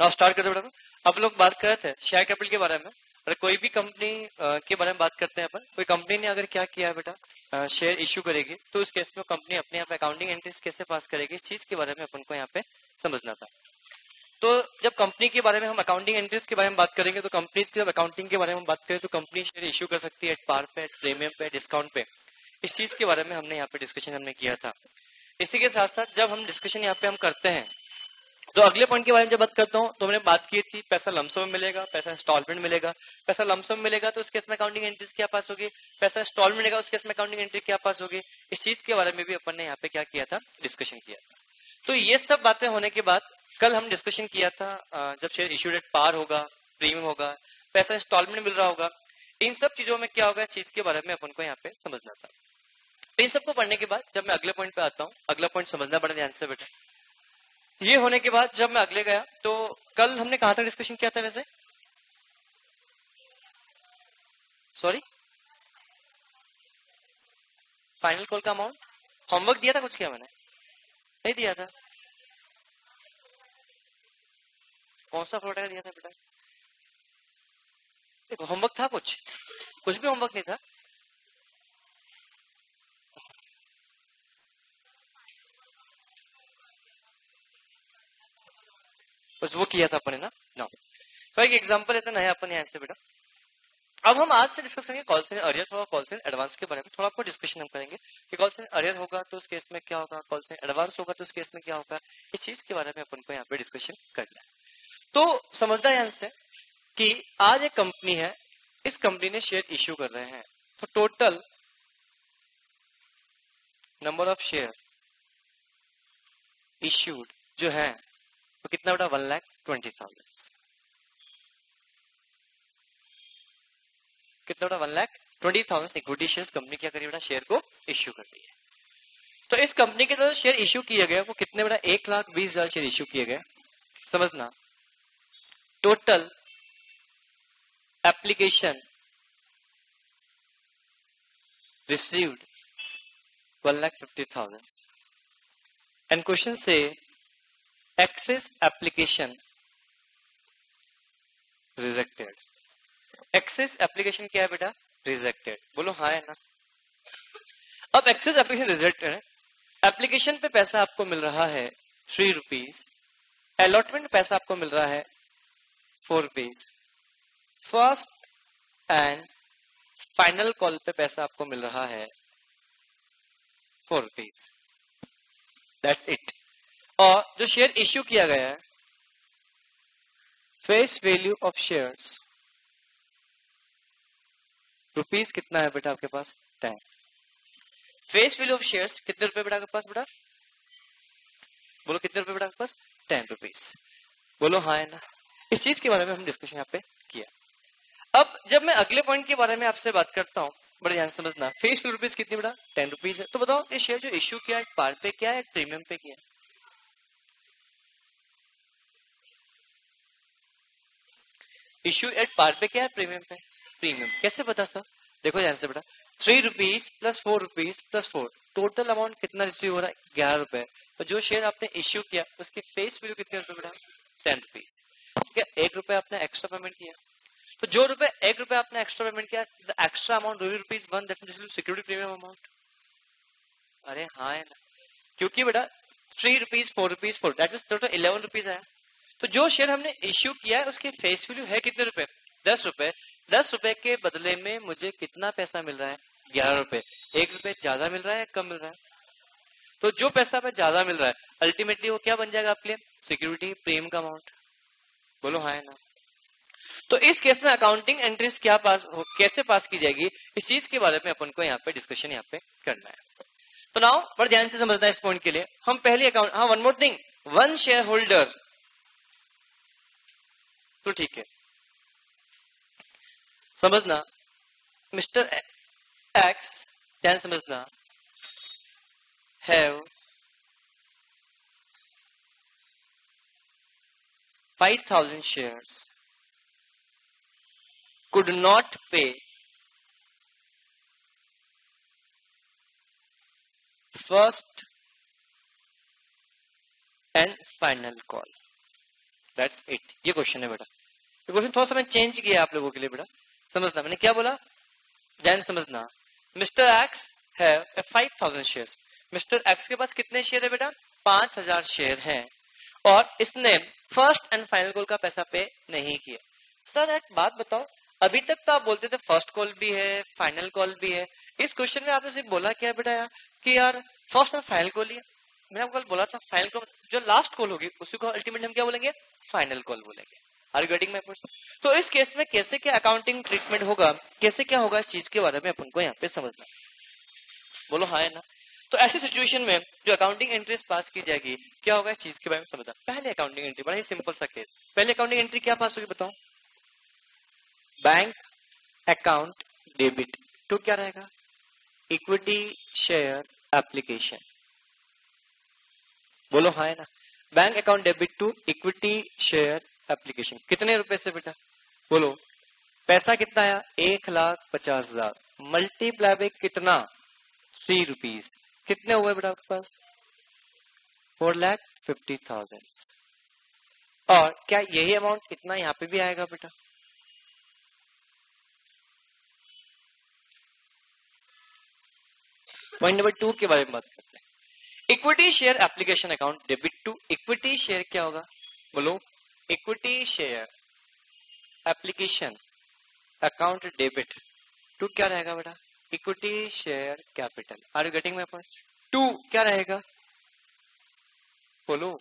Now start करते बेटा। अब लोग बात कर रहे थे शेयर कैपिटल के बारे में। अगर कोई भी कंपनी के बारे में बात करते हैं अपन, कोई कंपनी ने अगर क्या किया है बेटा, शेयर इश्यू करेगी, तो उस केस में कंपनी अपने यहाँ पे अकाउंटिंग एंट्रीज कैसे पास करेगी, इस चीज के बारे में अपन को यहाँ पे समझना था। तो जब कंपनी के बारे में हम अकाउंटिंग एंट्रीज के बारे में बात करेंगे, तो कंपनीज की जब अकाउंटिंग के बारे में बात करें तो कंपनी शेयर इश्यू कर सकती है एट पार पे, प्रीमियम पे, डिस्काउंट पे। इस चीज के बारे में हमने यहाँ पे डिस्कशन हमने किया था। इसी के साथ साथ जब हम डिस्कशन यहाँ पे हम करते हैं, तो अगले पॉइंट के बारे में जब बात करता हूँ, तो हमने बात की थी पैसा लमसम में मिलेगा, पैसा इंस्टॉलमेंट मिलेगा। पैसा लमसम मिलेगा तो उस केस में अकाउंटिंग एंट्रीज क्या पास होगी, पैसा इंस्टॉलमेंट मिलेगा उस केस में अकाउंटिंग एंट्री क्या पास होगी। इस चीज के बारे में भी अपन ने यहाँ पे क्या किया था, डिस्कशन किया था। तो ये सब बातें होने के बाद कल हम डिस्कशन किया था, जब शेयर इश्यू डेट पार होगा, प्रीमियम होगा, पैसा इंस्टॉलमेंट मिल रहा होगा, इन सब चीजों में क्या होगा, चीज के बारे में अपन को यहाँ पे समझना था। इन सबको पढ़ने के बाद जब मैं अगले पॉइंट पे आता हूँ, अगला पॉइंट समझना बड़ा ध्यान से बेटा। ये होने के बाद जब मैं अगले गया, तो कल हमने कहां तक डिस्कशन किया था वैसे, सॉरी, फाइनल कॉल का अमाउंट। होमवर्क दिया था कुछ, किया मैंने नहीं दिया था। कौन सा फ्लोट दिया था बेटा, होमवर्क था कुछ भी होमवर्क नहीं था। बस वो किया था अपन ने ना। तो एक एग्जांपल लेते नया अपन यहाँ से बेटा। अब हम आज से डिस्कस करेंगे कॉल सेंटर अरियर होगा, कॉल सेंटर एडवांस के बारे में थोड़ा आपको डिस्कशन हम करेंगे कि कॉल सेंटर अरियर होगा तो उस केस में क्या होगा, कॉल सेंटर एडवांस होगा तो उस केस में क्या होगा। इस चीज के बारे में अपन को यहाँ पे डिस्कशन करना है। तो समझना यहाँ से कि आज एक कंपनी है, इस कंपनी ने शेयर इश्यू कर रहे हैं, तो total number of share issued जो है तो कितना बेटा, 1,20,000। कितना बेटा, 1,20,000 इक्विटी शेयर कंपनी क्या करी बेटा, शेयर को इश्यू कर रही है। तो इस कंपनी के जो शेयर इश्यू किए गए वो कितने बेटा, 1,20,000 शेयर इश्यू किए गए। समझना, total application received 1,50,000 and question से excess application rejected. Excess application क्या है बेटा, रिजेक्टेड। बोलो हाँ है ना। अब एक्सेस एप्लीकेशन रिजेक्टेड है, एप्लीकेशन पे पैसा आपको मिल रहा है 3 रुपीज, अलॉटमेंट पैसा आपको मिल रहा है 4 rupees, first and final call पे पैसा आपको मिल रहा है 4 रुपीज। That's it. और जो शेयर इश्यू किया गया है, face value of shares rupees कितना है बेटा आपके पास, 10। फेस वैल्यू ऑफ शेयर्स कितने रुपए बेटा आपके पास बेटा, बोलो कितने रुपए बेटा आपके पास, 10 रुपीज। बोलो हाँ है ना। इस चीज के बारे में हम डिस्कशन यहाँ पे किया। अब जब मैं अगले पॉइंट के बारे में आपसे बात करता हूँ, बड़े ध्यान से समझना, फेस वैल्यू रुपीज कितनी बेटा, 10 रुपीज है। तो बताओ ये शेयर जो इश्यू किया है पार पे क्या है, प्रीमियम पे क्या है। इश्यू एट पार पे क्या है, प्रीमियम पे। प्रीमियम कैसे पता सर, देखो ध्यान से बेटा, 3 rupees plus 4 rupees plus 4, total amount कितना रिसीव हो रहा है, 11 रुपए। तो जो शेयर आपने इश्यू किया उसकी फेस वैल्यू कितने रुपए बेटा, 10 रुपीज। ठीक है, 1 रुपए आपने एक्स्ट्रा पेमेंट किया, तो जो 1 रुपए आपने एक्स्ट्रा पेमेंट किया, the extra amount ₹1 that means security premium amount. अरे हाँ है ना, क्योंकि बेटा 3 rupees 4 rupees 4 that means total 11 rupees आया। तो जो शेयर हमने इश्यू किया है उसकी फेस वैल्यू है कितने रुपए, 10 रुपए। 10 रुपए के बदले में मुझे कितना पैसा मिल रहा है, 11 रुपए। 1 रुपए ज्यादा मिल रहा है कम मिल रहा है, तो जो पैसा हमें ज्यादा मिल रहा है अल्टीमेटली वो क्या बन जाएगा आपके लिए, सिक्योरिटी प्रीमियम का अमाउंट। बोलो हाँ है ना। तो इस केस में अकाउंटिंग एंट्रीज क्या कैसे पास की जाएगी, इस चीज के बारे में अपन को यहाँ पे डिस्कशन यहाँ पे करना है। तो नाउ बड़े ध्यान से समझना है इस पॉइंट के लिए। हम पहले अकाउंट, हाँ one more thing, 1 share holder, तो ठीक है समझना, मिस्टर एक्स, ध्यान समझना, have 5,000 shares, could not pay first and final call. That's it. ये क्वेश्चन है बेटा। ये क्वेश्चन थोड़ा सा मैंने चेंज किया आप लोगों के लिए बेटा, समझना मैंने क्या बोला, ध्यान समझना। मिस्टर एक्स है 5000 शेयर। मिस्टर एक्स के पास कितने शेयर है बेटा, 5000 शेयर हैं, और इसने फर्स्ट एंड फाइनल कॉल का पैसा पे नहीं किया। सर एक बात बताओ, अभी तक तो आप बोलते थे फर्स्ट कॉल भी है फाइनल कॉल भी है, इस क्वेश्चन में आपने सिर्फ बोला क्या बेटा यार कि यार फर्स्ट एंड फाइनल कॉल ही है। मैंने आपको कल बोला था फाइनल कॉल जो लास्ट कॉल होगी उसी को अल्टीमेटली हम क्या बोलेंगे, फाइनल कॉल बोलेंगे। Are you getting my point? तो इस केस में कैसे क्या अकाउंटिंग ट्रीटमेंट होगा, कैसे क्या होगा, इस चीज के बारे में अपन को यहाँ पे समझना। बोलो हाँ है ना। तो ऐसी सिचुएशन में जो अकाउंटिंग एंट्रीज पास की जाएगी, क्या होगा इस चीज के बारे में समझना। पहले अकाउंटिंग एंट्री, बड़ा ही सिंपल सा केस। पहले अकाउंटिंग एंट्री क्या पास होगी बताओ, बैंक अकाउंट डेबिट टू क्या रहेगा, इक्विटी शेयर एप्लीकेशन। बोलो हाँ है ना। Bank account debit to equity share application कितने रुपए से बेटा, बोलो पैसा कितना आया 1,50,000 मल्टीप्लाई बाय कितना 3 रुपीज, कितने हुए बेटा आपके पास 4,50,000। और क्या यही अमाउंट इतना यहाँ पे भी आएगा बेटा, पॉइंट नंबर 2 के बारे में बात करते हैं। Equity share application account debit to equity share क्या होगा, बोलो equity share application account debit to क्या रहेगा बेटा, equity share capital. Are you getting my point? To क्या रहेगा, बोलो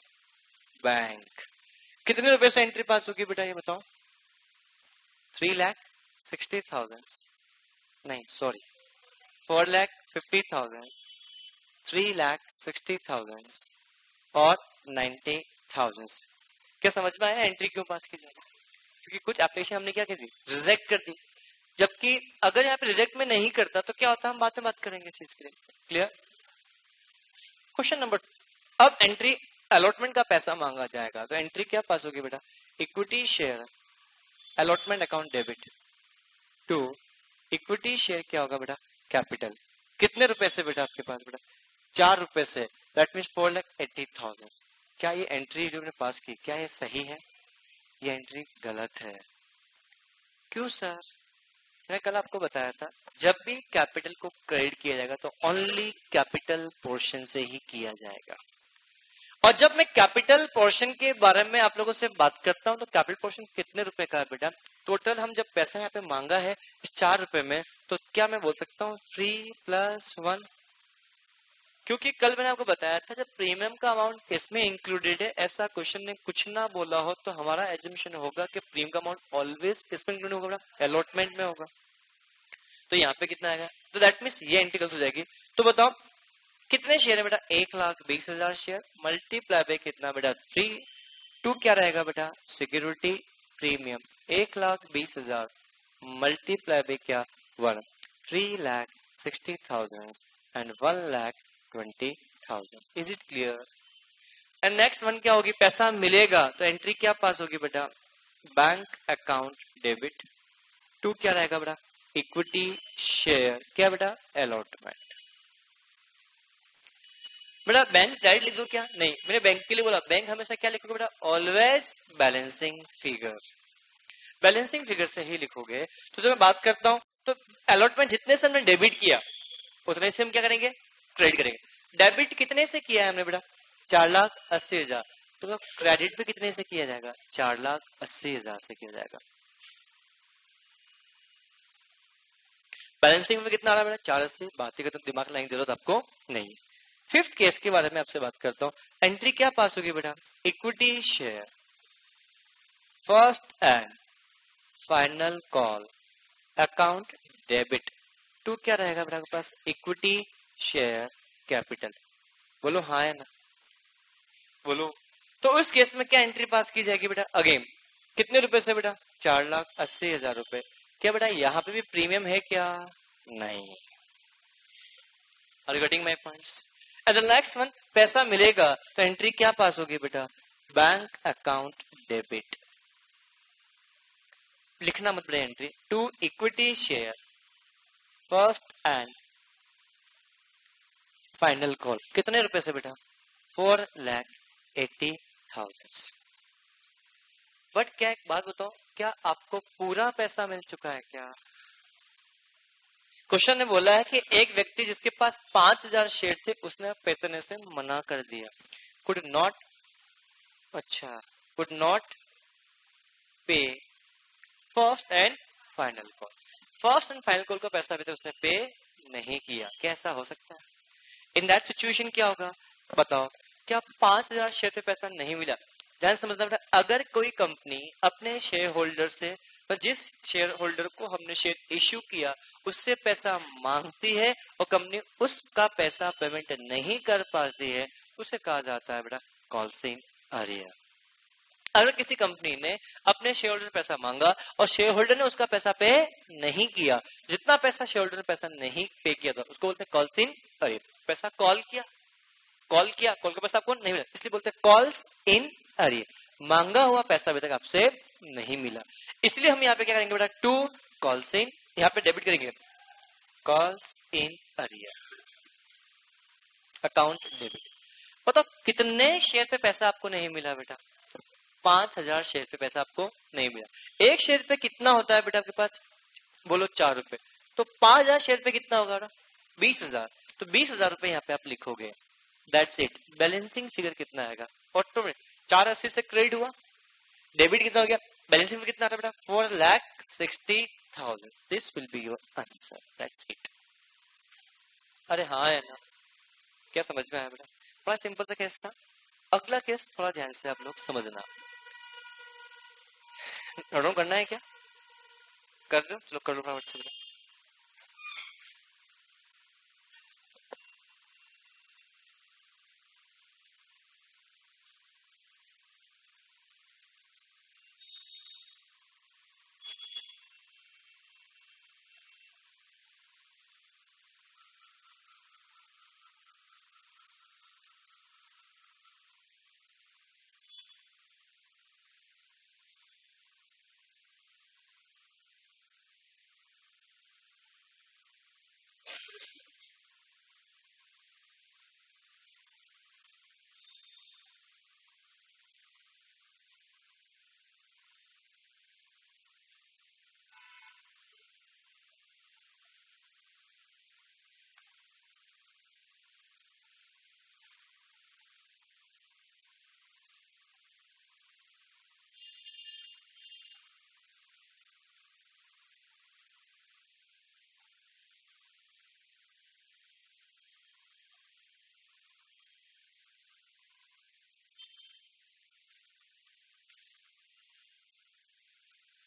बैंक। कितने रुपए से एंट्री पास होगी बेटा ये बताओ, 3,60,000 नहीं सॉरी 4,50,000, 3,60,000 और 90,000। क्या समझ में आया एंट्री क्यों पास की जाएगी, क्योंकि कुछ एप्लीकेशन हमने क्या कर दी, रिजेक्ट कर दी। जबकि अगर यहाँ पे रिजेक्ट में नहीं करता तो क्या होता, हम बाद में बात करेंगे इस चीज के लिए। क्लियर? क्वेश्चन नंबर, अब एंट्री अलॉटमेंट का पैसा मांगा जाएगा तो एंट्री क्या पास होगी बेटा, equity share allotment account debit to equity share क्या होगा बेटा, कैपिटल। कितने रुपए से बेटा आपके पास बेटा, 4 रुपए से, दैट मीन्स 4,80,000। क्या ये एंट्री जो हमने पास की क्या ये सही है, ये एंट्री गलत है। क्यों सर, मैंने कल आपको बताया था जब भी कैपिटल को क्रेडिट किया जाएगा तो ओनली कैपिटल पोर्शन से ही किया जाएगा। और जब मैं कैपिटल पोर्शन के बारे में आप लोगों से बात करता हूं तो कैपिटल पोर्शन कितने रुपए का है बेटा, टोटल हम जब पैसा यहाँ पे मांगा है इस 4 रुपए में, तो क्या मैं बोल सकता हूँ 3 + 1, क्योंकि कल मैंने आपको बताया था जब प्रीमियम का अमाउंट इसमें इंक्लूडेड है, ऐसा क्वेश्चन ने कुछ ना बोला हो तो हमारा एजम्पशन होगा कि प्रीमियम का अमाउंट ऑलवेज इसमें इंक्लूड होगा, अलॉटमेंट में होगा। तो यहाँ पे कितना आएगा, तो दैट मीन्स ये एंट्री गलत हो जाएगी। तो बताओ कितने शेयर है बेटा, 1,20,000 शेयर मल्टीप्लाई बाय कितना बेटा 3, टू क्या रहेगा बेटा सिक्योरिटी प्रीमियम, 1,20,000 मल्टीप्लाई बाय क्या 1, 3,60,000 and 1,20,000। Is it clear? And next one क्या होगी, पैसा मिलेगा तो एंट्री क्या पास होगी बेटा, बैंक अकाउंट डेबिट टू क्या रहेगा बेटा, इक्विटी शेयर क्या बेटा अलॉटमेंट। बेटा बैंक डायरेक्ट लिख दो क्या, नहीं मैंने बैंक के लिए बोला, बैंक हमेशा क्या लिखोगे बेटा, always balancing figure, balancing figure से ही लिखोगे। तो जब मैं बात करता हूं तो अलॉटमेंट जितने से हमने डेबिट किया उतने से हम क्या करेंगे, क्रेडिट करेंगे। डेबिट कितने से किया है हमने बेटा, 4,80,000, तो क्रेडिट भी कितने से किया जाएगा, 4,80,000 से किया जाएगा। बैलेंसिंग में कितना आ रहा है बेटा, 480, बात का तो दिमाग लगाने की जरूरत आपको नहीं। फिफ्थ केस के बारे में आपसे बात करता हूं, एंट्री क्या पास होगी बेटा, equity share first and final call account debit to क्या रहेगा बेटा आपके पास, इक्विटी शेयर कैपिटल। बोलो हाँ है ना, बोलो। तो उस केस में क्या एंट्री पास की जाएगी बेटा, अगेन कितने रुपए से बेटा, 4,80,000 रुपए। क्या बेटा यहाँ पे भी प्रीमियम है क्या, नहीं। Are you getting my points? And the next one, पैसा मिलेगा तो एंट्री क्या पास होगी बेटा, बैंक अकाउंट डेबिट। लिखना मत बेटा entry, to equity share first and final call कितने रुपए से बेटा, 4,80,000। बट क्या एक बात बताओ, क्या आपको पूरा पैसा मिल चुका है क्या? क्वेश्चन ने बोला है कि एक व्यक्ति जिसके पास 5000 शेयर थे उसने पैसे देने से मना कर दिया। कुड नॉट, अच्छा, कुड नॉट पे first and final call. First and final call का पैसा भी तो उसने पे नहीं किया। कैसा हो सकता है? इन दैट सिचुएशन क्या होगा बताओ? क्या 5000 शेयर पे पैसा नहीं मिला? ध्यान समझना बेटा, अगर कोई कंपनी अपने शेयर होल्डर से, तो जिस शेयर होल्डर को हमने शेयर इश्यू किया उससे पैसा मांगती है और कंपनी उसका पैसा पेमेंट नहीं कर पाती है, उसे कहा जाता है बेटा कॉल्स इन अरियर। अगर किसी कंपनी ने अपने शेयर होल्डर पैसा मांगा और शेयर होल्डर ने उसका पैसा पे नहीं किया, जितना पैसा शेयर होल्डर ने पैसा नहीं पे किया था उसको बोलते हैं कॉल्स इन अरियर। पैसा कॉल किया, कॉल का पैसा आपको नहीं मिला, इसलिए बोलते हैं कॉल्स इन अरियर। मांगा हुआ पैसा अभी तक आपसे नहीं मिला, इसलिए हम यहाँ पे क्या करेंगे बेटा, टू कॉल्स इन, यहाँ पे डेबिट करेंगे calls in arrear, account debit. बताओ कितने शेयर पे पैसा आपको नहीं मिला बेटा? 5000 शेयर पे पैसा आपको नहीं मिला। एक शेयर पे कितना होता है बेटा आपके पास? बोलो 4 रुपए। तो 5000 शेयर पे कितना होगा? 20,000। तो 20,000 रुपए यहाँ पे आप लिखोगे, दैट्स इट। बैलेंसिंग फिगर कितना आएगा? ऑटोमेटिक 480 से क्रेडिट हुआ, डेबिट कितना हो गया, बैलेंसिंग कितना आता है बेटा? 4,60,000। This will be your answer, that's it. अरे हाँ है ना, क्या समझ में आया बेटा? बड़ा सिंपल सा केस था। अगला केस थोड़ा ध्यान से आप लोग समझना। नोट करना है क्या? कर दो, चलो कर लो फटाफट से बेटा।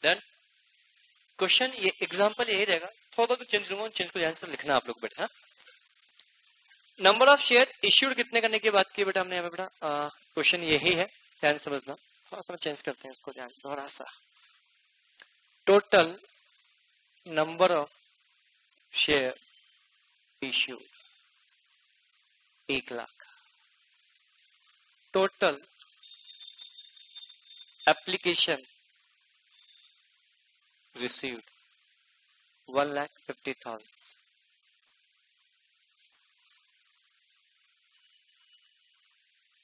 देन क्वेश्चन ये एग्जांपल यही रहेगा, थोड़ा तो चेंज करूंगा, चेंज को ध्यान से लिखना आप लोग बेटा। नंबर ऑफ शेयर इश्यूड कितने करने की बात की बेटा हमने यहाँ पे बेटा? क्वेश्चन यही है, ध्यान समझना। थोड़ा सा चेंज करते हैं इसको ध्यान से, थोड़ा सा। Total number of share issue 1 lakh. Total application received 1,50,000.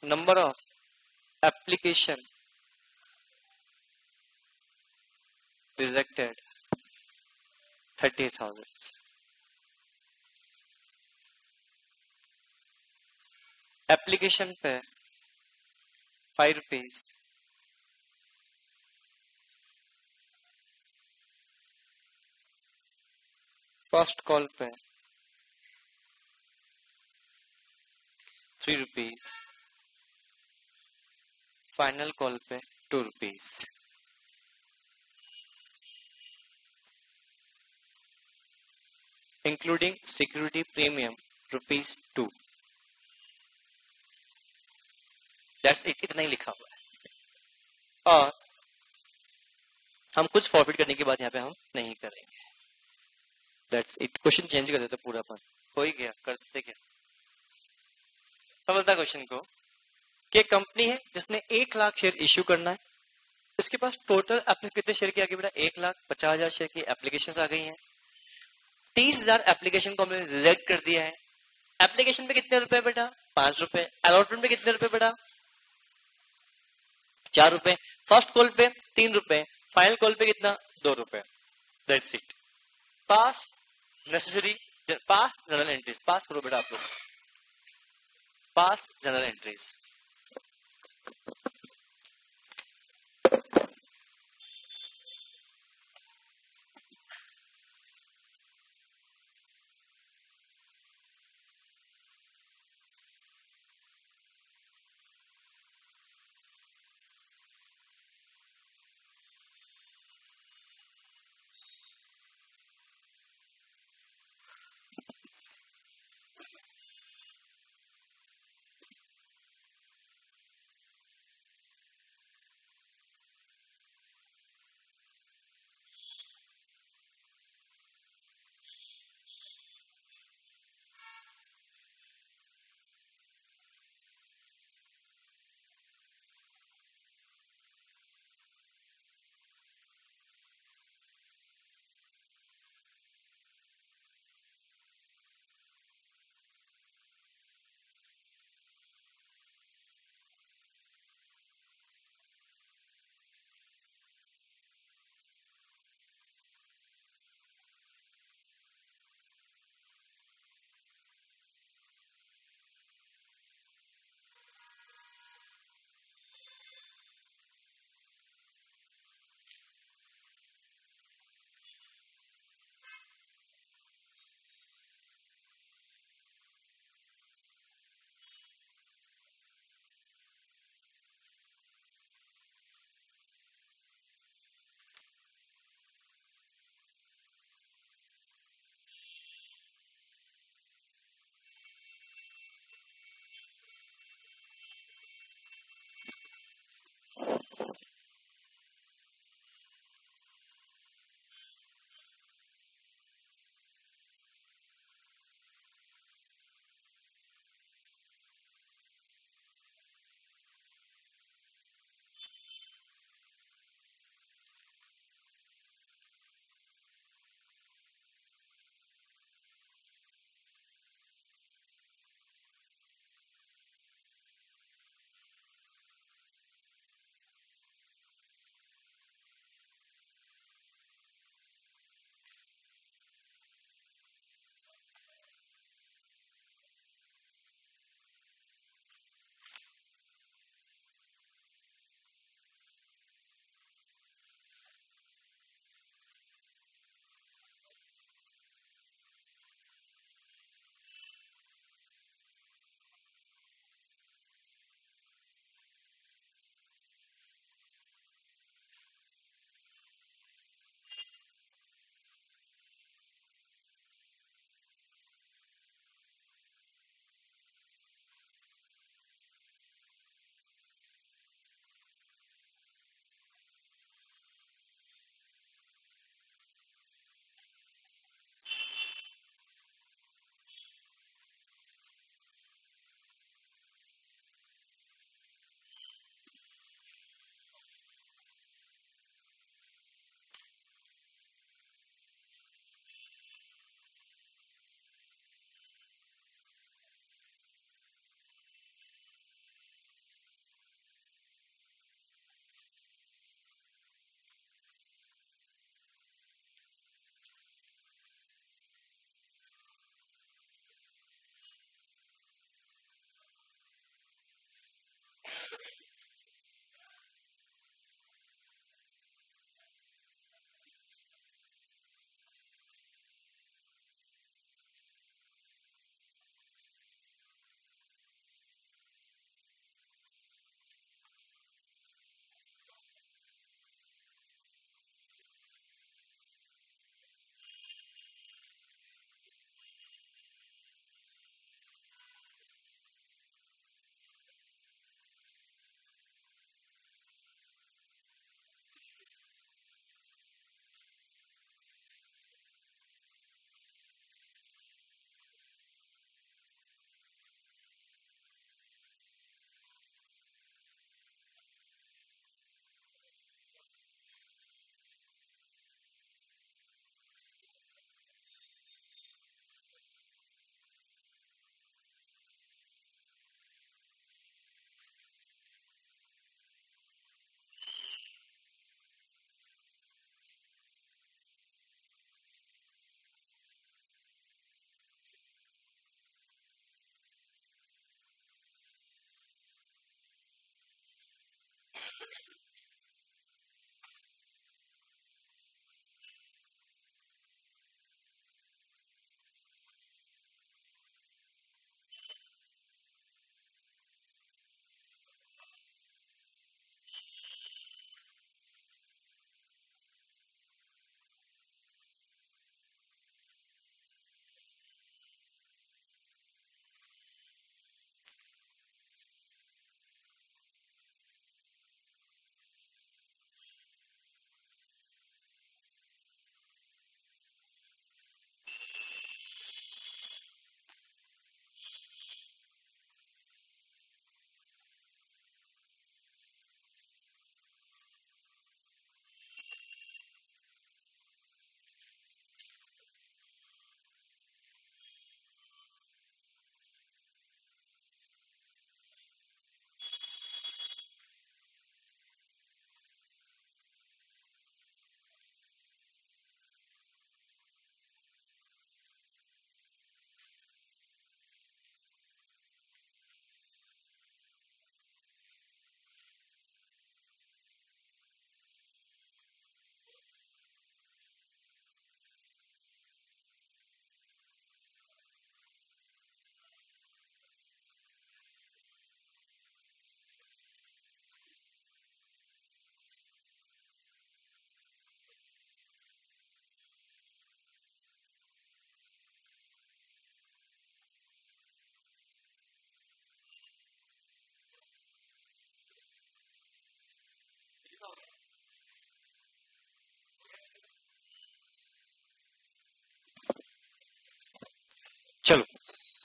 Number of application rejected 30,000. Application पे 5 रुपीज, फर्स्ट कॉल पे 3 रुपीज, फाइनल कॉल पे 2 rupees. Including security premium ₹2। That's it, इतना ही लिखा हुआ है। और हम कुछ फॉरवर्ड करने के बाद यहाँ पे हम नहीं करेंगे। That's it. क्वेश्चन चेंज कर देते पूरा अपन, हो ही गया, करते क्या। समझना क्वेश्चन को कि कंपनी है जिसने 1 लाख शेयर इश्यू करना है, उसके पास टोटल अपने कितने शेयर की आ गई बेटा? 1,50,000 शेयर की एप्लीकेशन आ गई हैं। 30,000 एप्लीकेशन को हमने रिजेक्ट कर दिया है। एप्लीकेशन पे कितने रुपए बेटा? 5 रुपए। अलॉटमेंट पे कितने रुपए बेटा? 4 रुपए। फर्स्ट कॉल पे ₹3, फाइनल कॉल पे कितना ₹2। That's it. Pass necessary pass general entries, pass करो बेटा आप लोग, पास जनरल एंट्रीज।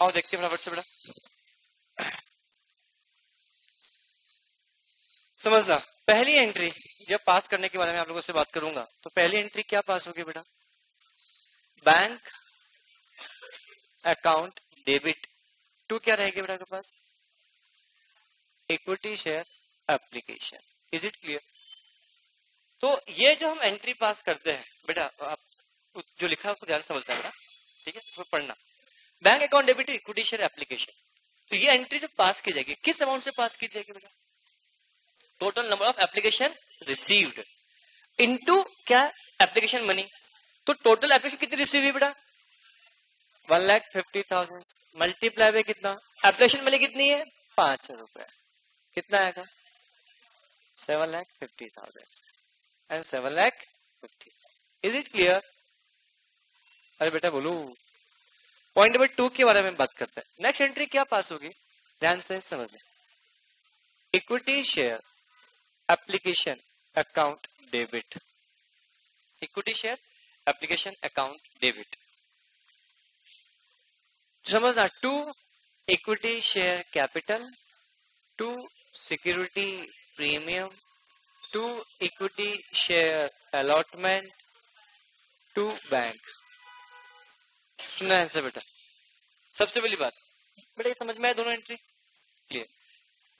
आओ देखते हैं फटाफट से बेटा। समझना, पहली एंट्री जब पास करने के बारे में आप लोगों से बात करूंगा तो पहली एंट्री क्या पास होगी बेटा? बैंक अकाउंट डेबिट टू क्या रहेगी बेटा आपके पास? Equity share application. Is it clear? तो ये जो हम एंट्री पास करते हैं बेटा, आप जो लिखा है उसको ध्यान से समझते हैं बेटा, ठीक है? तो पढ़ना, bank account debit equity share application. तो ये एंट्री जो पास की जाएगी किस अमाउंट से पास की जाएगी बेटा? Total number of application received into क्या? Application money. तो टोटल एप्लीकेशन कितनी रिसीव हुई बेटा? 1,50,000 मल्टीप्लाई बाय कितना? एप्लीकेशन मनी कितनी है? 5 रुपए। कितना आएगा? 7,50,000 एंड 7,50,000। Is it clear? अरे बेटा बोलो। पॉइंट नंबर 2 के बारे में बात करते हैं। नेक्स्ट एंट्री क्या पास होगी? ध्यान से समझ, equity share application account debit. Equity share application account debit समझना, to equity share capital, to security premium, to equity share allotment, to bank. सुना है बेटा? सबसे पहली बात बेटा ये समझ में आया दोनों entry? Clear?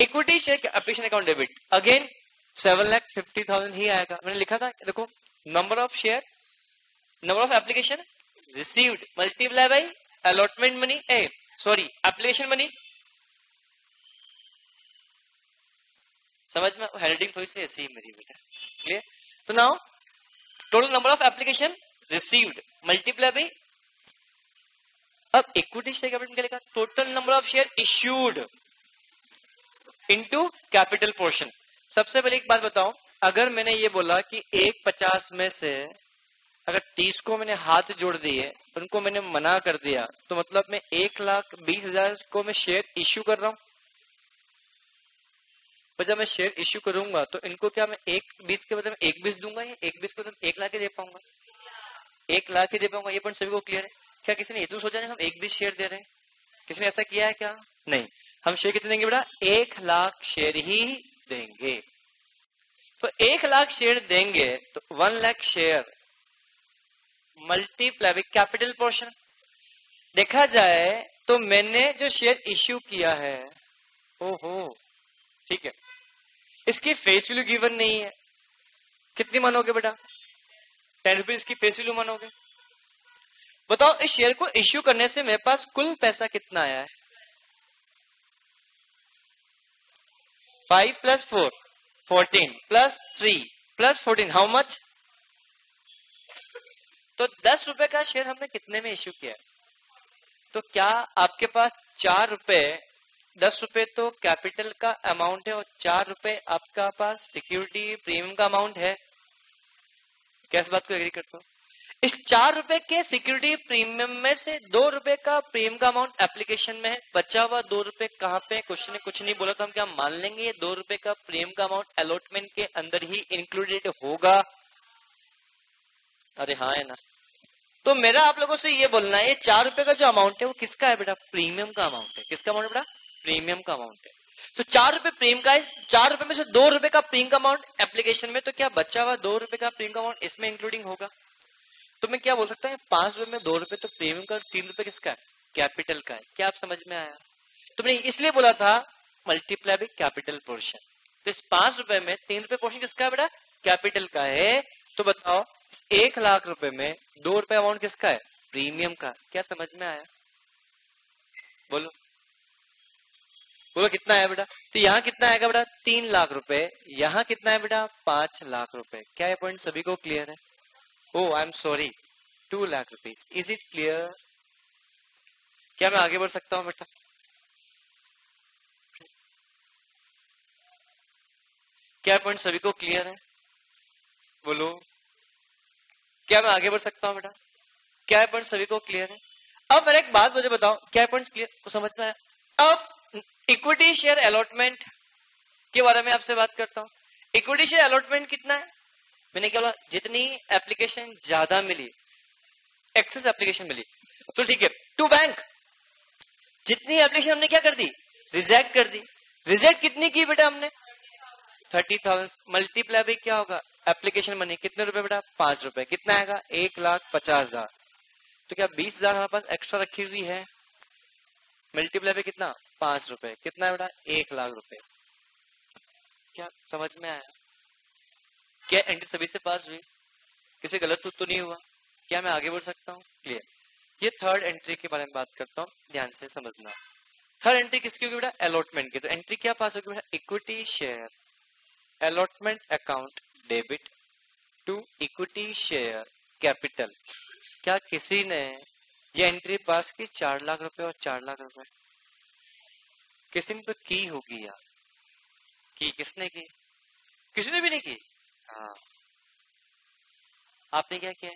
Equity share application account debit again 7,50,000 ही आएगा। मैंने लिखा था देखो, number of share, number of application received multiply by allotment money, sorry application money. समझ में? हेडिंग थोड़ी सी ऐसी मेरी बेटा। क्लियर? तो now total number of application received multiply by, अब इक्विटी शेयर कैपिटल क्या लिखा? Total number of share issued into capital portion. सबसे पहले एक बात बताओ, अगर मैंने ये बोला कि 150 में से अगर 30 को मैंने हाथ जोड़ दिए, उनको मैंने मना कर दिया, तो मतलब मैं 1,20,000 को मैं शेयर इश्यू कर रहा हूं। तो जब मैं शेयर इश्यू करूंगा तो इनको क्या मैं 1,20 के बदले में 1,20 दूंगा या 1,20 के बदले में 1 लाख ही दे पाऊंगा? 1 लाख ही दे पाऊंगा। ये पॉइंट सभी को क्लियर है? क्या किसी ने ये तो सोचा नहीं हम 1,20 शेयर दे रहे हैं? किसी ने ऐसा किया है क्या? नहीं। हम शेयर कितने देंगे बेटा? 1 लाख शेयर ही देंगे। तो 1 लाख शेयर देंगे तो 1 lakh share multiply with capital portion. देखा जाए तो मैंने जो शेयर इश्यू किया है, ओहो ठीक है, इसकी फेस वैल्यू गिवन नहीं है। कितनी मानोगे बेटा? 10 रुपीज की फेस वैल्यू मानोगे। बताओ इस शेयर को इश्यू करने से मेरे पास कुल पैसा कितना आया है? 5 + 4 14 + 3 + 14 हाउ मच? तो 10 रुपए का शेयर हमने कितने में इश्यू किया? तो क्या आपके पास 4 रुपए, 10 रुपए तो कैपिटल का अमाउंट है और 4 रुपए आपका पास सिक्योरिटी प्रीमियम का अमाउंट है? कैसे बात को एग्री करते हो? इस 4 रुपए के सिक्योरिटी प्रीमियम में से 2 रुपए का प्रीमियम का अमाउंट एप्लीकेशन में है, बचा हुआ 2 रुपए कहाँ पे? क्वेश्चन ने कुछ नहीं बोला तो हम क्या मान लेंगे? ये 2 रुपए का प्रीमियम का अमाउंट अलॉटमेंट के अंदर ही इंक्लूडेड होगा। अरे हाँ है ना? तो मेरा आप लोगों से ये बोलना है, ये 4 रुपए का जो अमाउंट है वो किसका है बेटा? प्रीमियम का अमाउंट है। किसका अमाउंट है बेटा? प्रीमियम का अमाउंट है। तो 4 रुपए प्रीमियम का है, 4 रुपए में से 2 रुपए का प्रीमियम का अमाउंट एप्लीकेशन में, तो क्या बचा हुआ 2 रुपए का प्रीमियम का अमाउंट इसमें इंक्लूडिंग होगा। तो मैं क्या बोल सकता हूँ? 5 रुपए में 2 रुपए तो प्रीमियम का, 3 रुपए किसका है? कैपिटल का है। क्या आप समझ में आया? तो मैंने इसलिए बोला था मल्टीप्लाई बाय कैपिटल पोर्शन। तो इस 5 रुपए में 3 रुपए पोर्शन किसका है बेटा? कैपिटल का है। तो बताओ 1 लाख रुपए में 2 रुपए अमाउंट किसका है? प्रीमियम का। क्या समझ में आया? बोलो बोलो कितना है बेटा? तो यहाँ कितना आएगा बेटा? 3 लाख रुपए। यहाँ कितना है बेटा? 5 लाख रुपए। क्या ये पॉइंट सभी को क्लियर है? Oh I am sorry, 2 lakh rupees. Is it clear? क्या मैं आगे बढ़ सकता हूँ बेटा? क्या पॉइंट सभी को क्लियर है? बोलो क्या मैं आगे बढ़ सकता हूँ बेटा? क्या पॉइंट सभी को क्लियर है? अब मेरा एक बात मुझे बताओ, क्या पॉइंट क्लियर को समझ में आया? अब इक्विटी शेयर अलॉटमेंट के बारे में आपसे बात करता हूँ। इक्विटी शेयर अलॉटमेंट कितना है? मैंने क्या बोला? जितनी एप्लीकेशन ज्यादा मिली, एक्सेस एप्लीकेशन मिली, तो ठीक है। टू बैंक, जितनी एप्लीकेशन हमने क्या कर दी, रिजेक्ट कर दी। रिजेक्ट कितनी की बेटा हमने, 30,000। मल्टीप्लाई भी क्या होगा, एप्लीकेशन मनी कितने रुपए बेटा, 5 रुपए। कितना आएगा, 1,50,000। तो क्या 20,000 हमारे पास एक्स्ट्रा रखी हुई है। मल्टीप्लाई पे कितना, 5 रुपए। कितना है बेटा, 1,00,000 रुपए। क्या समझ में आया, क्या एंट्री सभी से पास हुई, किसी गलत तो नहीं हुआ, क्या मैं आगे बढ़ सकता हूँ, क्लियर। ये थर्ड एंट्री के बारे में बात करता हूँ, ध्यान से समझना। थर्ड एंट्री किसकी होगी बेटा, अलॉटमेंट की। तो एंट्री क्या पास होगी बेटा, equity share allotment account debit to equity share capital. क्या किसी ने ये एंट्री पास की, 4,00,000 रुपए और 4,00,000 रुपए, किसी ने तो की होगी यार, की किसने की, किसी ने भी नहीं की। हाँ, आपने क्या किया,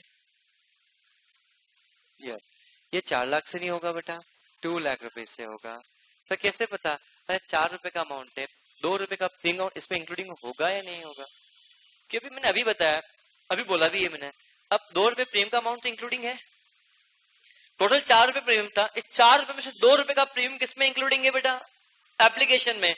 यस। ये 4,00,000 से नहीं होगा बेटा, 2,00,000 रुपए से होगा। सर कैसे पता, अरे 4 रुपए का अमाउंट है, 2 रुपए का प्रीमियम इसमें इंक्लूडिंग होगा या नहीं होगा, क्योंकि मैंने अभी बताया, अभी बोला भी है मैंने। अब 2 रुपए प्रीमियम का अमाउंट तो इंक्लूडिंग है, टोटल 4 रुपए प्रीमियम था, इस 4 रुपए में से 2 रुपए का प्रीमियम किसमें इंक्लूडिंग है बेटा, एप्लीकेशन में।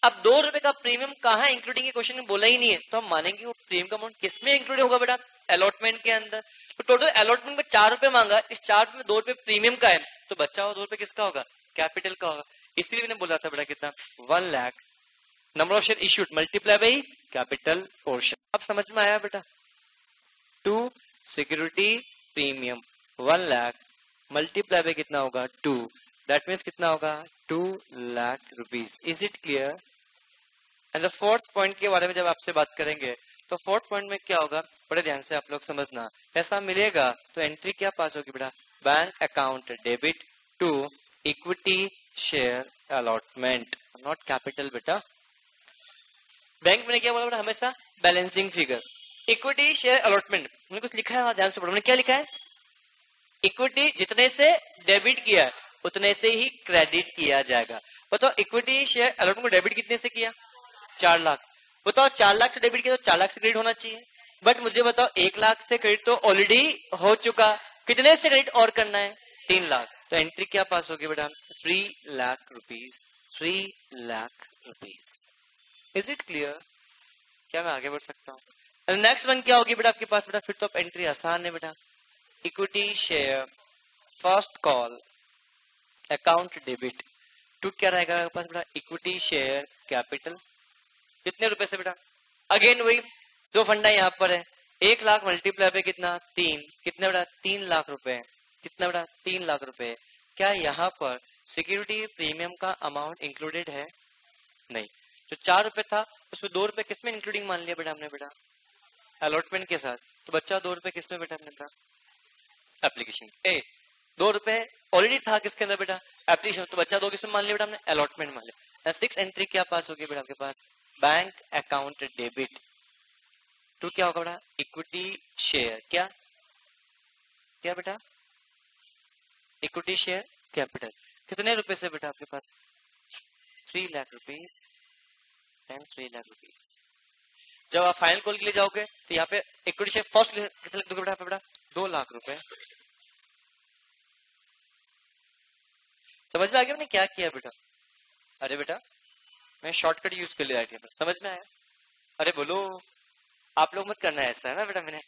अब 2 रुपए का प्रीमियम कहाँ इंक्लूडिंग है, क्वेश्चन में बोला ही नहीं है, तो हम मानेंगे वो प्रीमियम का अमाउंट किसमें इंक्लूड होगा बेटा, अलॉटमेंट के अंदर। तो टोटल अलॉटमेंट में 4 रुपए मांगा, इस 4 रुपए में 2 रुपए प्रीमियम का है, तो बच्चा हुआ 2 रुपए किसका होगा, कैपिटल का होगा। इसलिए मैंने बोला था बेटा कितना, 1,00,000 number of share issued multiply by capital portion. अब समझ में आया बेटा, 2 सिक्योरिटी प्रीमियम 1,00,000 मल्टीप्लाई बाई कितना होगा, 2, दैट मीन्स कितना होगा, 2,00,000 rupees. Is it clear. And the fourth point के बारे में जब आपसे बात करेंगे, तो फोर्थ पॉइंट में क्या होगा, बड़े ध्यान से आप लोग समझना। पैसा मिलेगा तो एंट्री क्या पास होगी बेटा, bank account debit to equity share allotment, not capital बेटा। बैंक में क्या बोला बेटा, हमेशा balancing figure. Equity share allotment मैंने कुछ लिखा है, ध्यान से पढ़ो, मैंने क्या लिखा है, इक्विटी जितने से डेबिट किया है उतने से ही क्रेडिट किया जाएगा। बताओ इक्विटी शेयर अलॉटमेंट को डेबिट कितने से किया, 4,00,000। बताओ 4,00,000 से डेबिट किया तो 4,00,000 से क्रेडिट होना चाहिए, बट मुझे बताओ 1,00,000 से क्रेडिट तो ऑलरेडी हो चुका, कितने से क्रेडिट और करना है, 3,00,000। तो एंट्री क्या पास होगी बेटा, 3,00,000 rupees, 3,00,000 rupees. Is it clear, क्या मैं आगे बढ़ सकता हूँ। नेक्स्ट वन क्या होगी बेटा आपके पास, बेटा फिर तो एंट्री आसान है बेटा, equity share first call account debit to क्या रहेगा आपके पास बेटा, इक्विटी शेयर कैपिटल। कितने रुपए से बेटा, अगेन वही जो फंडा यहाँ पर है, 1,00,000 मल्टीप्लाई पे कितना, 3, कितने बेटा, 3,00,000 रुपए। कितना बेटा, 3,00,000 रुपए। क्या यहाँ पर सिक्योरिटी प्रीमियम का अमाउंट इंक्लूडेड है, नहीं। जो 4 रुपए था उसमें 2 रुपए किसमें इंक्लूडिंग मान लिया बेटा हमने बेटा, अलॉटमेंट के साथ। तो बच्चा 2 रुपए किसमें बेटा हमने बेटा, एप्लीकेशन। 2 रुपए ऑलरेडी था किसके अंदर बेटा, एप्लीकेशन। तो बच्चा 2 किसमें मान लिया बेटा हमने, अलॉटमेंट मान लिया। 6 एंट्री क्या पास होगी बेटा आपके पास, बैंक अकाउंट डेबिट टू क्या होगा बेटा, इक्विटी शेयर क्या क्या बेटा, इक्विटी शेयर कैपिटल। कितने रुपए से बेटा आपके पास, 3,00,000 रुपीज एंड 3,00,000 रुपीज। जब आप फाइनल कॉल के लिए जाओगे तो यहाँ पे इक्विटी शेयर फर्स्ट कितने लिख दोगे बेटा, 2,00,000 रुपए। समझ में आ गया मैंने क्या किया बेटा, अरे बेटा मैं शॉर्टकट यूज कर लिया, समझ में आया, अरे बोलो, आप लोग मत करना ऐसा है ना बेटा। मैंने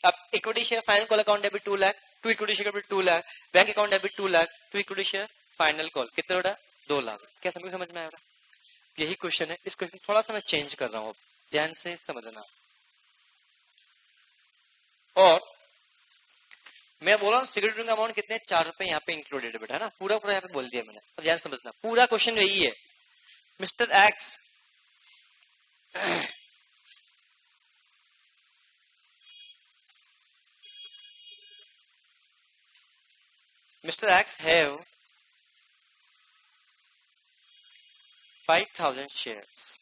अब equity share final call account debit 2,00,000 to equity share debit 2,00,000, bank account debit 2,00,000 to equity share final call कितने बेटा, 2,00,000। क्या समझ में आया बेटा, यही क्वेश्चन है। इस क्वेश्चन थोड़ा सा मैं चेंज कर रहा हूँ, ध्यान से समझना। और मैं बोल रहा हूँ सिक्योरिटी का अमाउंट कितने, 4 रुपए यहाँ पे इंक्लूडेड है बेटा, ना पूरा पूरा यहाँ पे बोल दिया मैंने। अब ध्यान समझना, पूरा क्वेश्चन यही है, mister x Mr. X have 5,000 shares.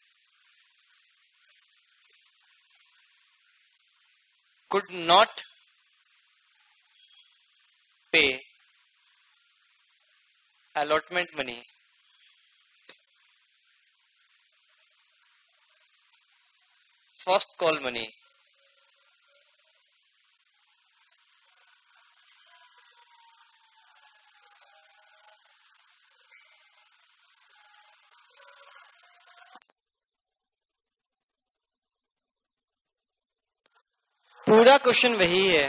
Could not pay allotment money. First call money. पूरा क्वेश्चन वही है,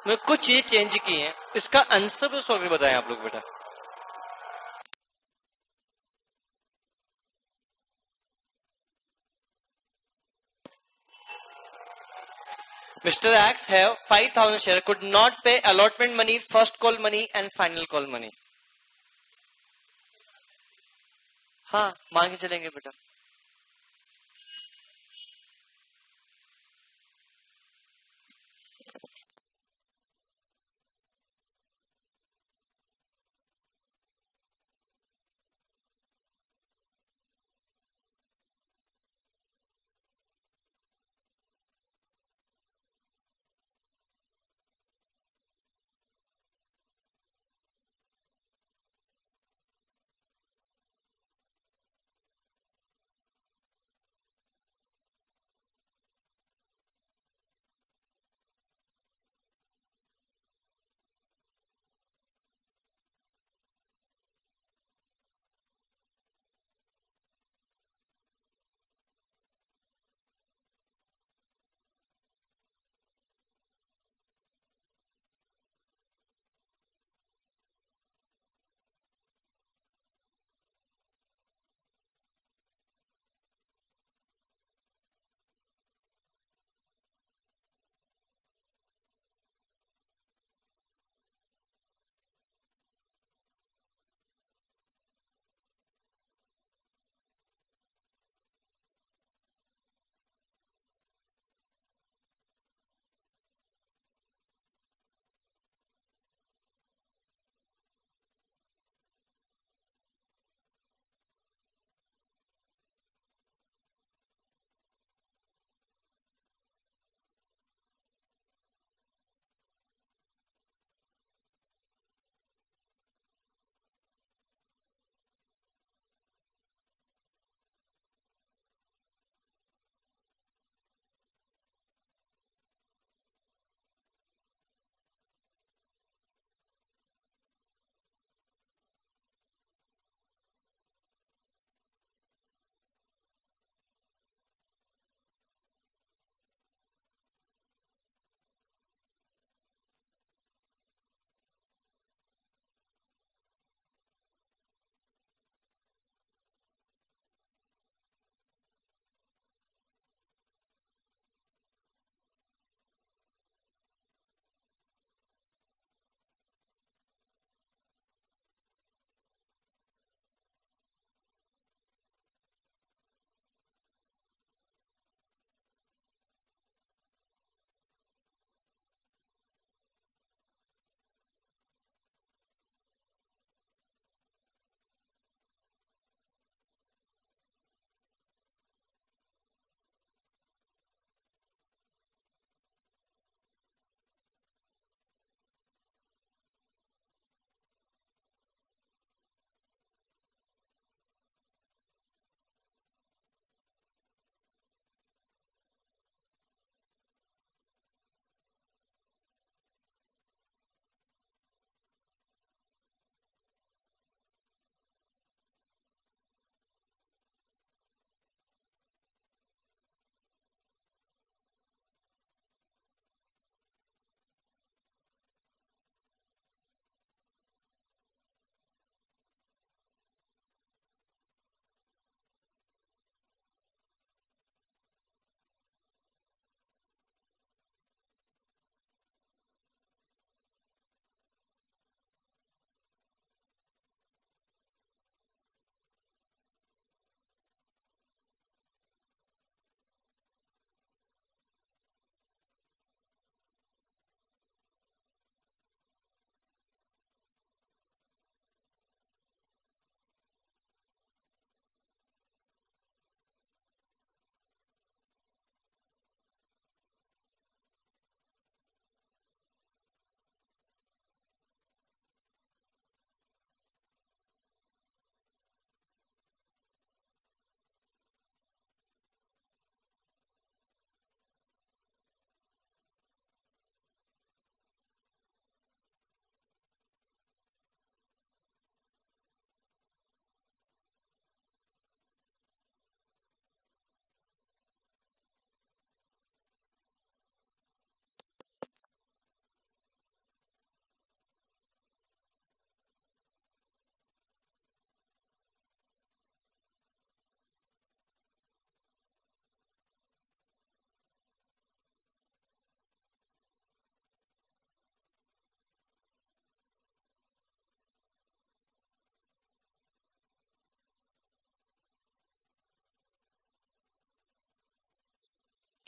मैं कुछ चीज चेंज की है, इसका आंसर भी सॉल्व बताएं आप लोग बेटा। Mr. X have 5,000 share, could not pay allotment money, first call money and final call money. हाँ मान के चलेंगे बेटा।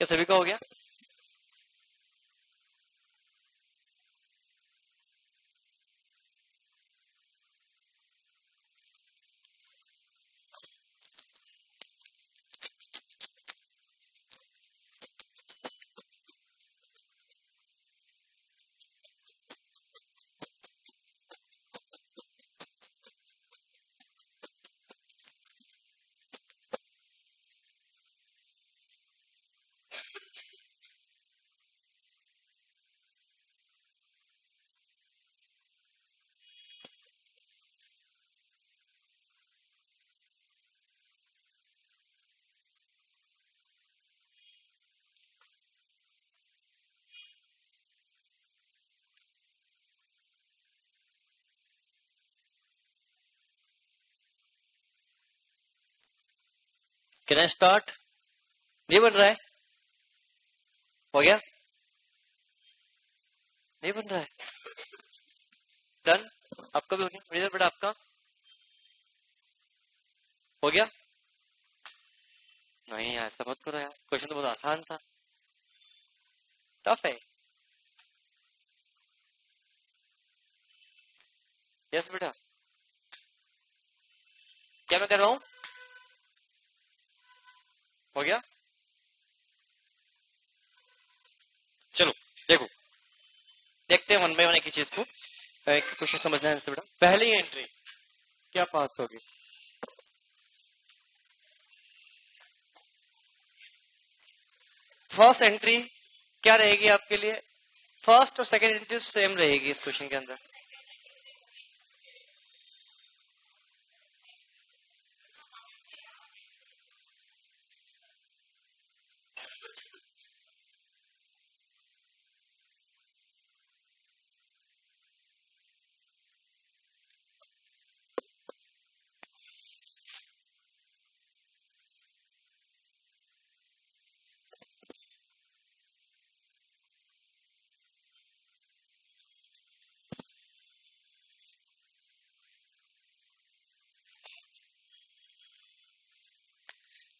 क्या सभी का हो गया? Can I start? नहीं बन रहा है? हो गया? नहीं बन रहा है? डन? आपका भी हो गया? रिजल्ट बेटा आपका हो गया? नहीं ऐसा मत करो यार, क्वेश्चन तो बहुत आसान था। टफ है। यस बेटा, क्या मैं कर रहा हूं? हो गया? चलो देखो, देखते हैं वन बाय वन एक ही चीज को। एक क्वेश्चन समझना है बेटा। पहली एंट्री क्या पास होगी? फर्स्ट एंट्री क्या रहेगी आपके लिए? फर्स्ट और सेकंड एंट्री सेम रहेगी इस क्वेश्चन के अंदर।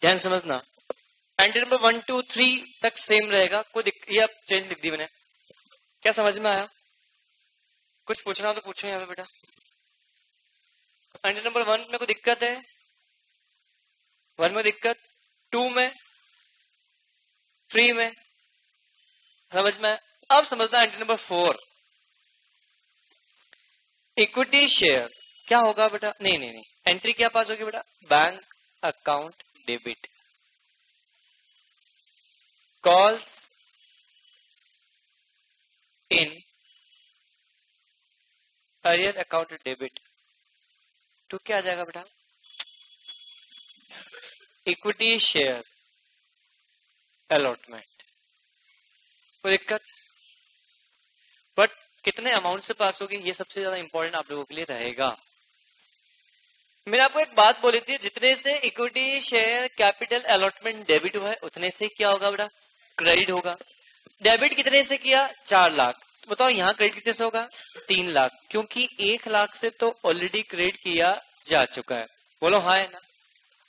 ध्यान समझना, एंट्री नंबर 1 2 3 तक सेम रहेगा। ये अब चेंज लिख दी मैंने। क्या समझ में आया? कुछ पूछना हो तो पूछो यहाँ पे बेटा। एंट्री नंबर 1 में कोई दिक्कत है? 1 में दिक्कत, 2 में, 3 में, समझ में? अब समझना एंट्री नंबर 4, इक्विटी शेयर क्या होगा बेटा? नहीं नहीं नहीं, एंट्री क्या पास होगी बेटा? बैंक अकाउंट डेबिट, कॉल्स इन अरियर अकाउंट डेबिट। तो क्या आ जाएगा बेटा? Equity share allotment. कोई दिक्कत? बट कितने अमाउंट से पास होगी ये सबसे ज्यादा इंपॉर्टेंट आप लोगों के लिए रहेगा। मैंने आपको एक बात बोली थी, जितने से equity share capital allotment debit हुआ है उतने से क्या होगा बेटा? क्रेडिट होगा। डेबिट कितने से किया? 4 लाख। बताओ यहाँ क्रेडिट कितने से होगा? 3 लाख, क्योंकि 1 लाख से तो ऑलरेडी क्रेडिट किया जा चुका है। बोलो हाँ है ना?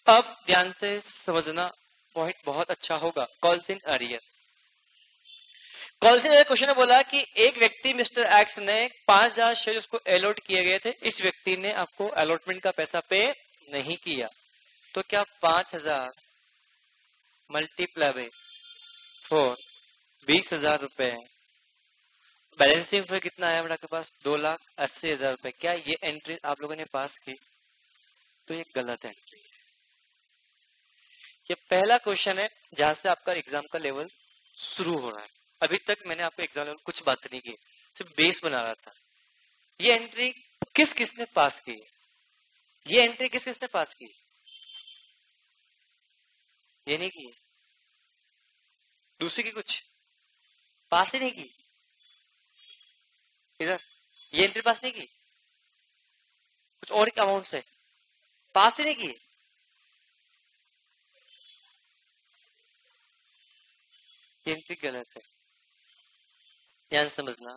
अब ध्यान से समझना, पॉइंट बहुत अच्छा होगा। Calls in arrear, calls in arrear question ने बोला कि एक व्यक्ति मिस्टर एक्स ने 5000 शेयर उसको अलॉट किए गए थे, इस व्यक्ति ने आपको अलॉटमेंट का पैसा पे नहीं किया। तो क्या 5000 मल्टीप्लाई बाय 4 20,000 रुपए, बैलेंसिंग फिर कितना आया बेटा के पास? 2,80,000 रुपए। क्या ये एंट्री आप लोगों ने पास की? तो ये गलत एंट्री है। ये पहला क्वेश्चन है जहां से आपका एग्जाम का लेवल शुरू हो रहा है। अभी तक मैंने आपको एग्जाम लेवल कुछ बात नहीं की, सिर्फ बेस बना रहा था। ये एंट्री किस किसने पास की? ये एंट्री किस किसने पास की? ये नहीं की, दूसरी की कुछ पास ही नहीं की। इधर ये एंट्री पास नहीं की, कुछ और अमाउंट से पास ही नहीं की। ये एंट्री गलत है, ध्यान समझना।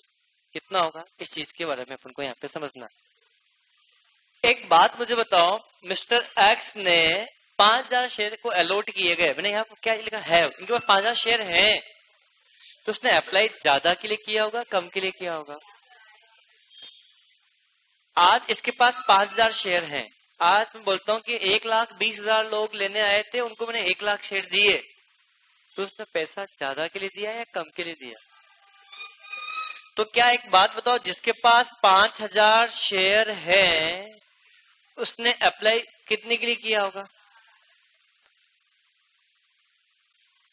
कितना होगा इस चीज के बारे में अपन को यहाँ पे समझना। एक बात मुझे बताओ, मिस्टर एक्स ने 5,000 शेयर को अलॉट किए गए, मैंने यहाँ क्या लिखा है, इनके पास 5,000 शेयर हैं, तो उसने अप्लाई ज्यादा के लिए किया होगा, कम के लिए किया होगा? आज इसके पास 5,000 शेयर हैं, आज मैं बोलता हूं कि 1,20,000 लोग लेने आए थे, उनको मैंने 1,00,000 शेयर दिए, तो उसने पैसा ज्यादा के लिए दिया या कम के लिए दिया? तो क्या एक बात बताओ, जिसके पास 5,000 शेयर हैं उसने अप्लाई कितने के लिए किया होगा?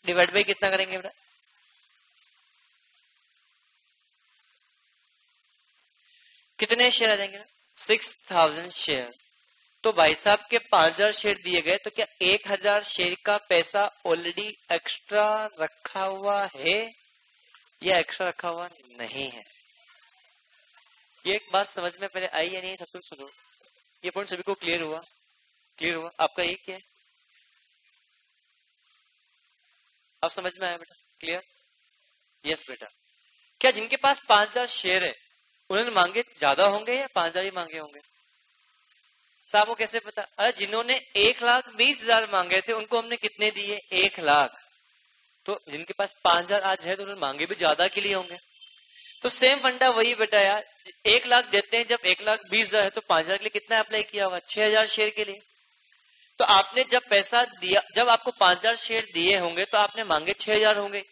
डिवाइड बाई कितना करेंगे बेटा? कितने शेयर आ जाएंगे? 6,000 शेयर। तो भाई साहब के 5,000 शेयर दिए गए, तो क्या 1,000 शेयर का पैसा ऑलरेडी एक्स्ट्रा रखा हुआ है या एक्स्ट्रा रखा हुआ नहीं है? ये एक बात समझ में पहले आई या नहीं, सबसे सुनो, ये पॉइंट सभी को क्लियर हुआ? क्लियर हुआ आपका? एक क्या है, अब समझ में आया बेटा? क्लियर? यस बेटा। क्या जिनके पास 5,000 शेयर है उन्होंने मांगे ज्यादा होंगे या 5,000 ही मांगे होंगे? साहब वो कैसे पता? अरे जिन्होंने 1,20,000 मांगे थे उनको हमने कितने दिए? 1,00,000। तो जिनके पास 5,000 आज है तो उन्होंने मांगे भी ज्यादा के लिए होंगे। तो सेम फंडा वही बेटा यार, 1,00,000 देते हैं, जब 1,20,000 है तो 5,000 के लिए कितना अप्लाई किया होगा? 6,000 शेयर के लिए। तो आपने जब पैसा दिया, जब आपको 5,000 शेयर दिए होंगे तो आपने मांगे 6,000 होंगे,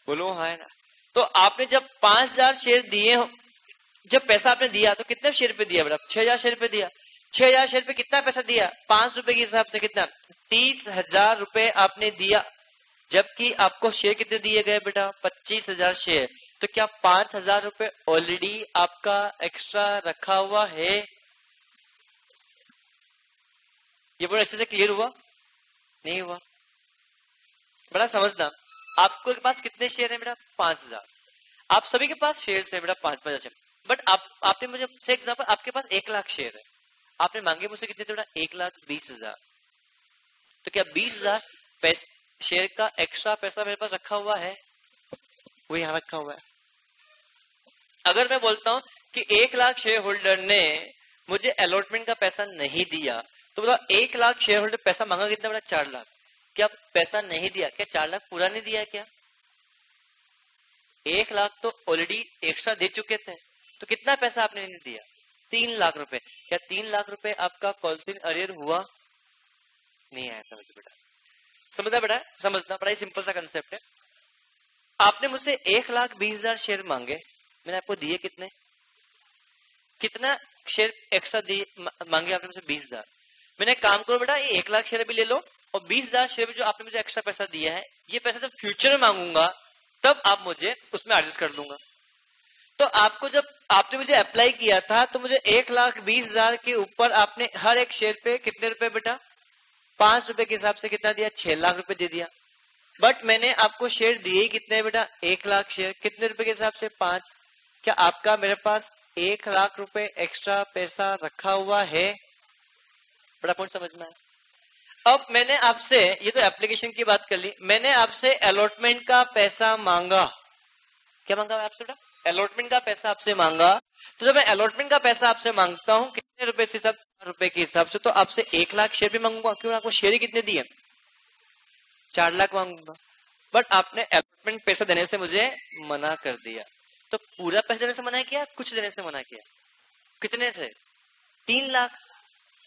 बोलो हाँ ना? तो आपने जब 5,000 शेयर दिए, जब पैसा आपने दिया तो कितने शेयर पे दिया बेटा? 6,000 शेयर पे दिया। 6,000 शेयर पे कितना पैसा दिया? 5 रुपए के हिसाब से कितना? 30,000 रुपए आपने दिया, जबकि आपको शेयर कितने दिए गए बेटा? 25,000 शेयर। तो क्या 5,000 रुपए ऑलरेडी आपका एक्स्ट्रा रखा हुआ है? ये बड़ा अच्छे से क्लियर हुआ? नहीं हुआ? बड़ा समझना, आपके पास कितने शेयर है बेटा? 5,000। आप सभी के पास शेयर है बेटा 5,000 शेयर, बट आपने मुझे से एग्जांपल, आपके पास 1,00,000 शेयर है, आपने मांगे मुझसे कितने थे बेटा? 1,20,000। तो क्या 20,000 शेयर का एक्स्ट्रा पैसा मेरे पास रखा हुआ है? वो यहां रखा हुआ है। अगर मैं बोलता हूं कि 1,00,000 शेयर होल्डर ने मुझे अलॉटमेंट का पैसा नहीं दिया, तो बताओ 1,00,000 शेयर होल्डर पैसा मांगा कितना बेटा? 4,00,000। क्या पैसा नहीं दिया? क्या 4,00,000 पूरा नहीं दिया? क्या 1,00,000 तो ऑलरेडी एक्स्ट्रा दे चुके थे, तो कितना पैसा आपने नहीं दिया? 3,00,000 रुपए। क्या 3,00,000 रुपए आपका कॉल्सिंग अरियर हुआ? नहीं आया? समझ बेटा, समझना बेटा, समझना, बड़ा ही सिंपल सा कंसेप्ट है। आपने मुझसे 1,20,000 शेयर मांगे, मैंने आपको दिए कितने? कितना शेयर एक्स्ट्रा दिए मांगे आपने मुझसे? 20,000। मैंने काम करो बेटा, ये 1,00,000 शेयर भी ले लो और 20,000 शेयर जो आपने मुझे एक्स्ट्रा पैसा दिया है, ये पैसा जब फ्यूचर में मांगूंगा तब आप मुझे उसमें एडजस्ट कर दूंगा। तो आपको जब आपने मुझे अप्लाई किया था तो मुझे 1,20,000 के ऊपर आपने हर एक शेयर पे कितने रुपए बेटा? 5 रुपए के हिसाब से कितना दिया? 6,00,000 रुपए दे दिया। बट मैंने आपको शेयर दिए ही कितने बेटा? 1,00,000 शेयर। कितने रुपए के हिसाब से? 5। क्या आपका मेरे पास 1,00,000 रुपए एक्स्ट्रा पैसा रखा हुआ है? बड़ा पॉइंट समझ में आया? अब मैंने आपसे, ये तो एप्लीकेशन की बात कर ली, मैंने आपसे अलॉटमेंट का पैसा मांगा। क्या मांगा आपसे बेटा? अलॉटमेंट का पैसा आपसे मांगा। तो जब मैं अलॉटमेंट का पैसा आपसे मांगता हूं कितने रुपए से? 4 रुपए के हिसाब से, तो आपसे 1,00,000 शेयर भी मांगूंगा, क्यों? आपको शेयर ही कितने दिए? 4,00,000 मांगूंगा। बट आपने अलॉटमेंट पैसा देने से मुझे मना कर दिया, तो पूरा पैसा देने से मना किया, कुछ देने से मना किया। कितने थे? 3,00,000।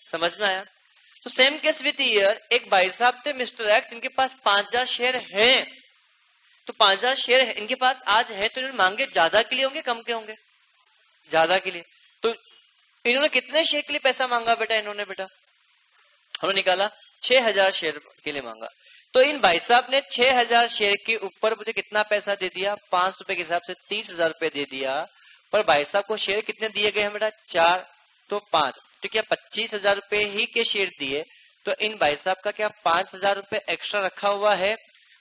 समझ में आया? तो सेम केस विथ ईयर, एक भाई साहब थे मिस्टर एक्स, इनके पास 5,000 शेयर हैं, तो 5,000 शेयर है इनके पास आज है, तो इन्होंने मांगे ज्यादा के लिए होंगे कम के होंगे? ज्यादा के लिए। तो इन्होंने कितने शेयर के लिए पैसा मांगा बेटा? इन्होंने बेटा हमने निकाला 6,000 शेयर के लिए मांगा। तो इन भाई साहब ने 6,000 शेयर के ऊपर मुझे कितना पैसा दे दिया? 5 रुपए के हिसाब से 30,000 रुपए दे दिया। पर भाई साहब को शेयर कितने दिए गए हैं बेटा? 4, तो 5, तो क्या 25,000 रुपए ही के शेयर दिए? तो इन भाई साहब का क्या 5,000 रुपए एक्स्ट्रा रखा हुआ है?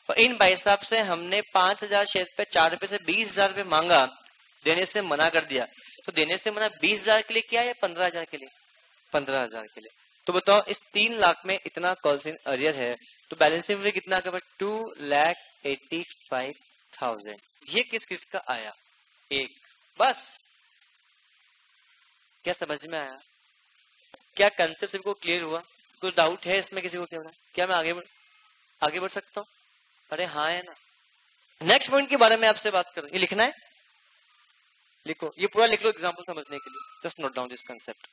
और इन भाई साहब से हमने 5,000 शेयर पे 4 रुपए से 20,000 रुपए मांगा, देने से मना कर दिया। तो देने से मना 20,000 के लिए किया या 15,000 के लिए? 15,000 के लिए। तो बताओ इस 3,00,000 में इतना कॉल्सिंग अरियर है, तो बैलेंसिंग में कितना का? 2,85,000। ये किस किस का आया? एक। बस। क्या समझ में आया? क्या कंसेप्ट सबको क्लियर हुआ? कुछ डाउट है इसमें किसी को? क्या मैं आगे बढ़ सकता हूँ? अरे हाँ है ना। नेक्स्ट पॉइंट के बारे में आपसे बात करूँ, ये लिखना है, लिखो, ये पूरा लिख लो एग्जाम्पल समझने के लिए। Just note down this concept.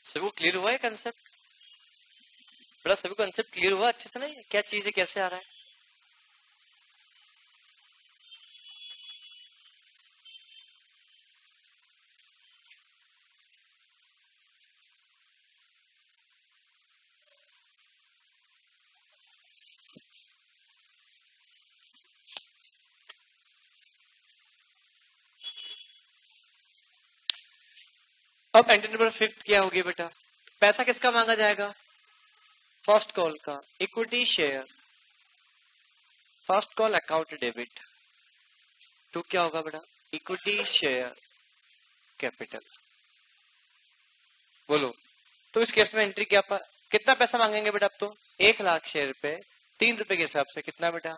सभी को क्लियर हुआ है कंसेप्ट? बड़ा सभी को कंसेप्ट क्लियर हुआ अच्छे से? नहीं, क्या चीज है, कैसे आ रहा है? अब एंट्री नंबर 5 क्या होगी बेटा? पैसा किसका मांगा जाएगा? फर्स्ट कॉल का, equity share, first call account debit. To क्या होगा बेटा? Equity share capital. बोलो, तो इस केस में एंट्री क्या कितना पैसा मांगेंगे बेटा? अब तो 1 लाख शेयर पे 3 रुपए के हिसाब से कितना बेटा?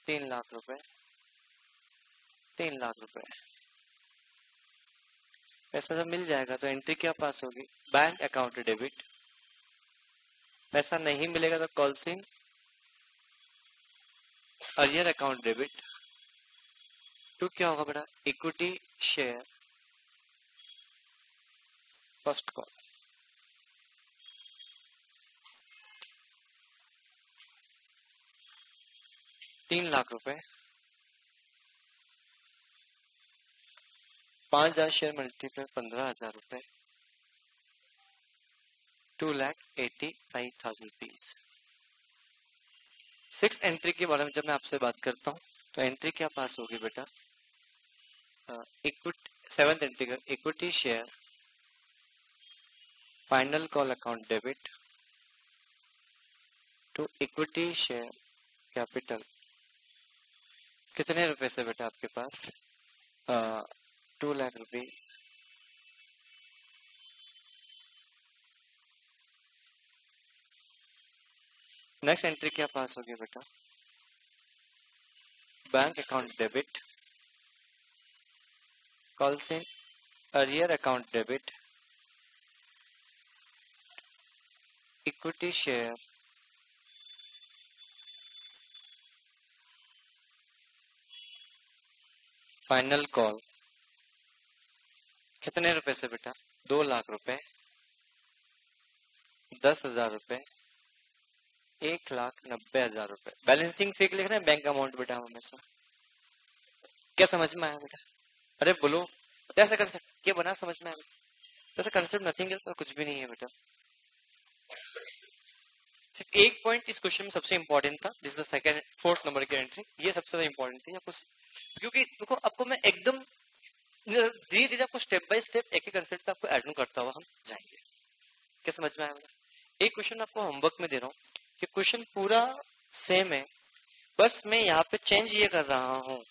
3 लाख रुपए। 3 लाख रुपए पैसा जब मिल जाएगा तो एंट्री क्या पास होगी? Bank account debit. पैसा नहीं मिलेगा तो कॉल्सिंग अर्लियर अकाउंट डेबिट। टू क्या होगा बेटा? Equity share first call. ₹3 lakh, 5,000 share multiply 15,000 रुपए, 2,85,000 रुपीज। 6 एंट्री के बारे में जब मैं आपसे बात करता हूँ तो एंट्री क्या पास होगी बेटा? इक्विटी 7th एंट्री का equity share final call account debit to equity share capital. कितने रुपए से बेटा आपके पास? 2 लाख रुपीज। नेक्स्ट एंट्री क्या पास होगी बेटा? Bank account debit, calls in earlier account debit, equity share final call. कितने रुपए से बेटा? 2 लाख रुपए, 10,000 रुपए, 1,90,000 रुपए। बैलेंसिंग फिक लिख रहे हैं, बैंक अमाउंट बेटा हमेशा। क्या समझ में आया बेटा? अरे बोलो, कैसे कंसेप्ट क्या बना समझ में आया? जैसे कंसेप्ट नथिंग एल्स और कुछ भी नहीं है बेटा। सिर्फ एक पॉइंट इस क्वेश्चन में सबसे इंपॉर्टेंट था, this is second 4th number की एंट्री, ये सबसे ज्यादा इंपॉर्टेंट थी आपको, क्योंकि देखो आपको मैं एकदम धीरे धीरे आपको स्टेप बाय स्टेप एक ही कंसेप्ट आपको एड करता हुआ हम जाएंगे। क्या समझ में आया बेटा? एक क्वेश्चन आपको होमवर्क में दे रहा हूँ कि क्वेश्चन पूरा सेम है, बस मैं यहाँ पे चेंज ये कर रहा हूँ।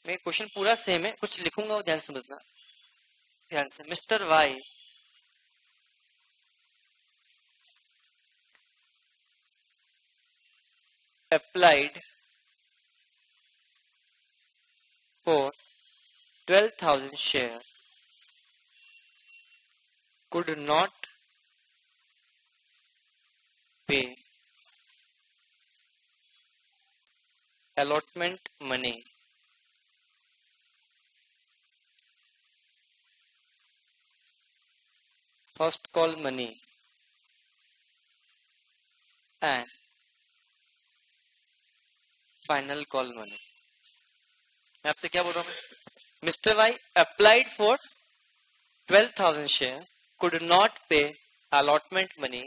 मैं क्वेश्चन पूरा सेम है, कुछ लिखूंगा वो ध्यान से समझना, ध्यान से। Mister Y applied for 12,000 share, could not pay allotment money, first call money and final call money. मैं आपसे क्या बोल रहा हूँ? Mister Y applied for 12,000 share could not pay allotment money,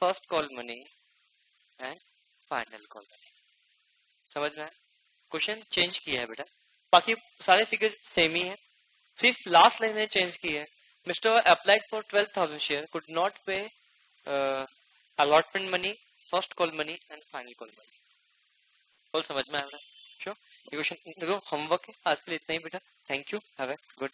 first call money and final call money. समझ में आया? Question change किया है बेटा, बाकी सारे फिगर सेम ही है, सिर्फ लास्ट लाइन में चेंज की है। Mister applied for 12,000 share could not pay allotment money, first call money and final call money. बोल समझ में आ रहा है? श्योर? ये क्वेश्चन देखो होमवर्क है आज के लिए इतना ही बेटा। Thank you, have a good